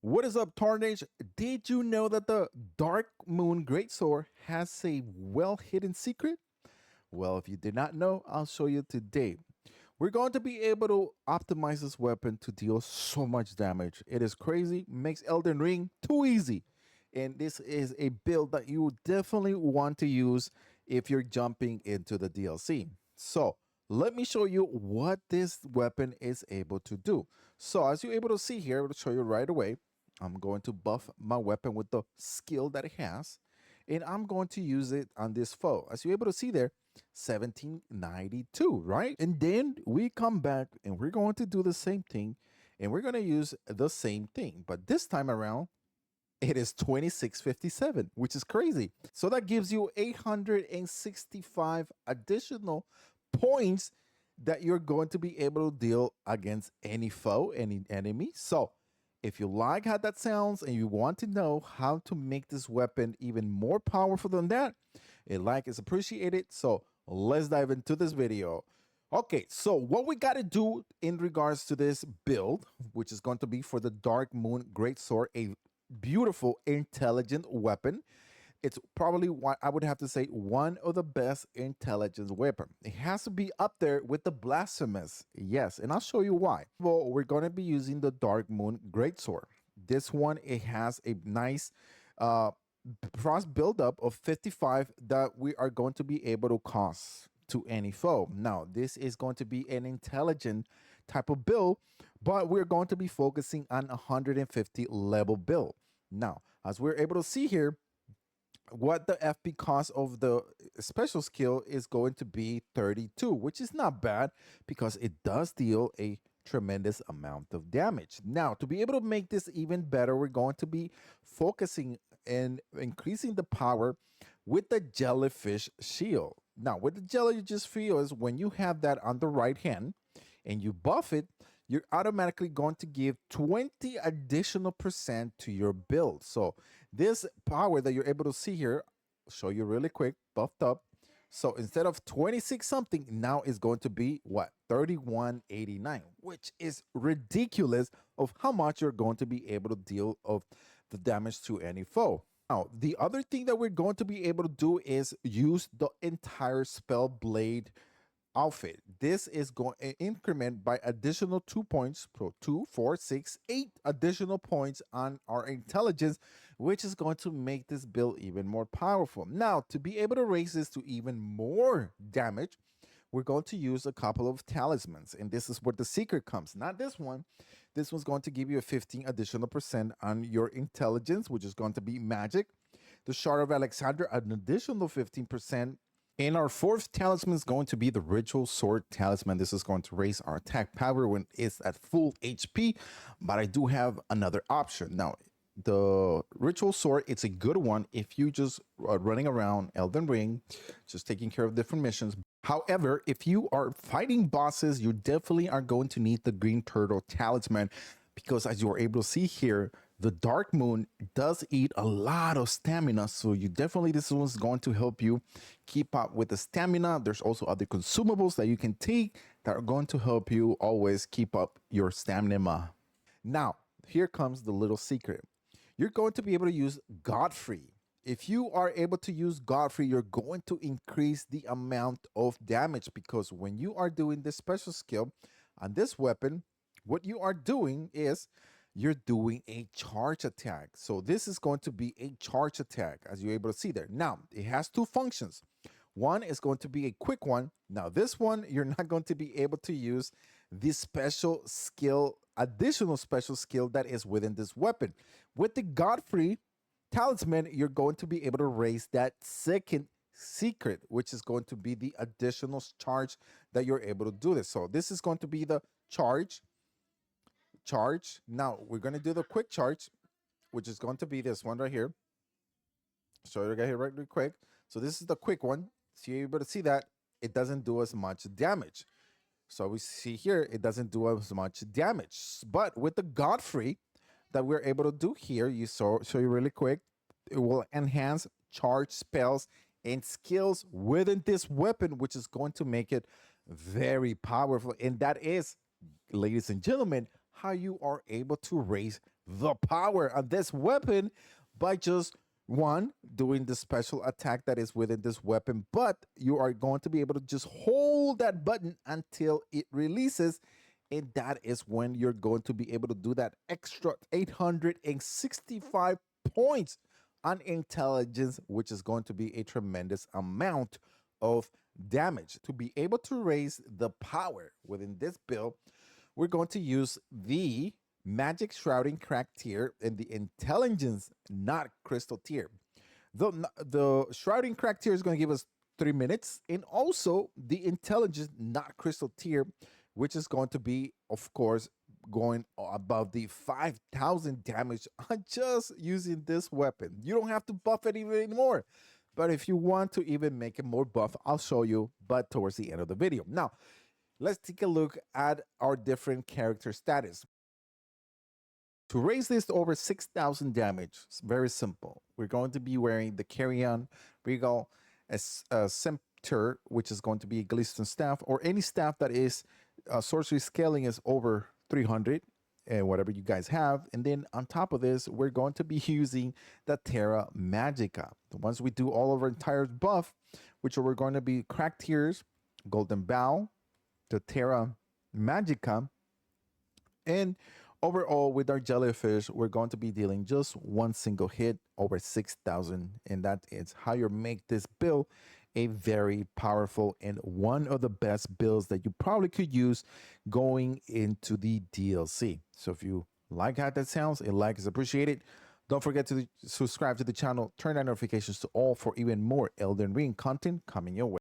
What is up, Tarnage? Did you know that the Dark Moon Greatsword has a well-hidden secret? Well, if you did not know, I'll show you today. We're going to be able to optimize this weapon to deal so much damage. It is crazy, makes Elden Ring too easy. And this is a build that you definitely want to use if you're jumping into the DLC. So let me show you what this weapon is able to do. So as you're able to see here, I'll show you right away. I'm going to buff my weapon with the skill that it has, and I'm going to use it on this foe. As you're able to see there, 1792, right? And then we come back and we're going to do the same thing, and we're going to use the same thing. But this time around, it is 2657, which is crazy. So that gives you 865 additional points that you're going to be able to deal against any foe, any enemy. So if you like how that sounds and you want to know how to make this weapon even more powerful than that, a like is appreciated. So let's dive into this video. Okay, so what we got to do in regards to this build, which is going to be for the Dark Moon Greatsword, a beautiful, intelligent weapon. It's probably what I would have to say one of the best intelligence weapon. It has to be up there with the Blasphemous. Yes, and I'll show you why. Well, we're going to be using the Dark Moon Greatsword. This one, it has a nice frost buildup of 55 that we are going to be able to cause to any foe. Now, this is going to be an intelligent type of build, but we're going to be focusing on 150 level build. Now, as we're able to see here, what the FP cost of the special skill is going to be 32, which is not bad because it does deal a tremendous amount of damage. Now, to be able to make this even better, we're going to be focusing and increasing the power with the Jellyfish Shield. Now, with the Jellyfish Shield is when you have that on the right hand and you buff it, you're automatically going to give 20 additional percent to your build. So this power that you're able to see here, I'll show you really quick, buffed up. So instead of 26 something, now is going to be what? 3189, which is ridiculous of how much you're going to be able to deal of the damage to any foe. Now, the other thing that we're going to be able to do is use the entire Spellblade Outfit. This is going to increment by additional 2 points, so 2, 4, 6, 8 additional points on our intelligence, which is going to make this build even more powerful. Now, to be able to raise this to even more damage, we're going to use a couple of talismans, and this is where the secret comes. Not this one. This one's going to give you a 15 additional percent on your intelligence, which is going to be magic. The Shard of Alexander, an additional 15%. And our fourth talisman is going to be the Ritual Sword Talisman. This is going to raise our attack power when it's at full HP, but I do have another option. Now, the Ritual Sword, it's a good one if you just are running around Elden Ring, just taking care of different missions. However, if you are fighting bosses, you definitely are going to need the Green Turtle Talisman, because as you're able to see here, the Dark Moon does eat a lot of stamina. So you definitely, this one's going to help you keep up with the stamina. There's also other consumables that you can take that are going to help you always keep up your stamina. Now, here comes the little secret. You're going to be able to use Godfrey. If you are able to use Godfrey, you're going to increase the amount of damage, because when you are doing this special skill on this weapon, what you are doing is you're doing a charge attack. So this is going to be a charge attack, as you're able to see there. Now, it has two functions. One is going to be a quick one. Now, this one, you're not going to be able to use this special skill, additional special skill that is within this weapon. With the Godfrey Talisman, you're going to be able to raise that second secret, which is going to be the additional charge that you're able to do this. So this is going to be the charge. Now we're going to do the quick charge, which is going to be this one right here. So you got here right quick. So this is the quick one. So you're able to see that it doesn't do as much damage. So we see here it doesn't do as much damage. But with the Godfrey that we're able to do here, you show you really quick, it will enhance charge spells and skills within this weapon, which is going to make it very powerful. And that is, ladies and gentlemen, how you are able to raise the power on this weapon by just one, doing the special attack that is within this weapon, but you are going to be able to just hold that button until it releases. And that is when you're going to be able to do that extra 865 points on intelligence, which is going to be a tremendous amount of damage. To be able to raise the power within this build, we're going to use the Magic Shrouding Crack tier and the Intelligence Not Crystal tier. The Shrouding Crack tier is going to give us 3 minutes, and also the Intelligence Not Crystal tier, which is going to be, of course, going above the 5,000 damage on just using this weapon. You don't have to buff it even anymore. But if you want to even make it more buff, I'll show you, but towards the end of the video. Now, let's take a look at our different character status. To raise this to over 6,000 damage, it's very simple. We're going to be wearing the Carrion Regal Scepter, which is going to be a Glisten staff, or any staff that is sorcery scaling is over 300, and whatever you guys have. And then on top of this, we're going to be using the Terra Magica. Once we do all of our entire buff, which we're going to be Crack Tears, Golden Bow, the Terra Magica, and overall, with our Jellyfish, we're going to be dealing just one single hit over 6,000, and that is how you make this build a very powerful and one of the best builds that you probably could use going into the DLC. So if you like how that sounds, a like is appreciated. Don't forget to subscribe to the channel, turn on notifications to all for even more Elden Ring content coming your way.